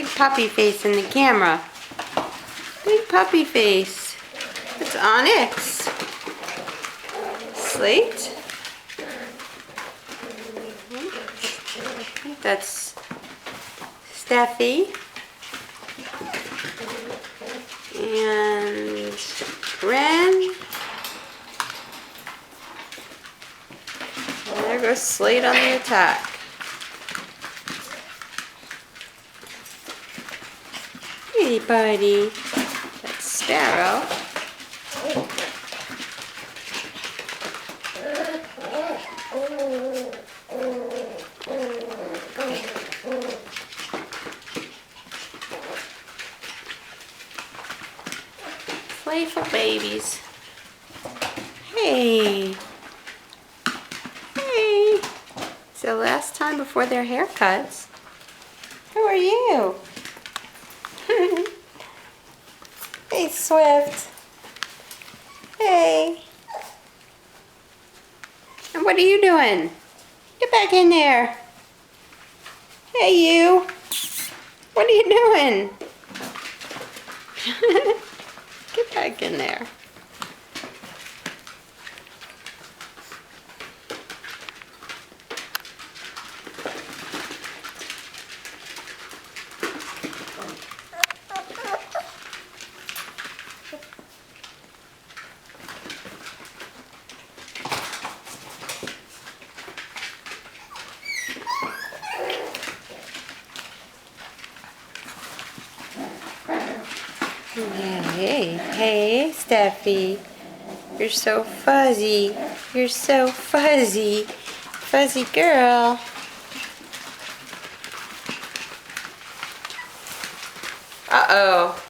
big puppy face in the camera. Big puppy face. It's Onyx. Slate. I think that's Steffi. And Ren. And there goes Slate on the attack. Hey, buddy. That's Sparrow. Playful babies. Hey. Hey. It's the last time before their haircuts. Who are you? Hey, Swift. Hey. And what are you doing? Get back in there. Hey, you. What are you doing? Get back in there. Hey, hey, Steffi. You're so fuzzy. You're so fuzzy. Fuzzy girl. Uh-oh.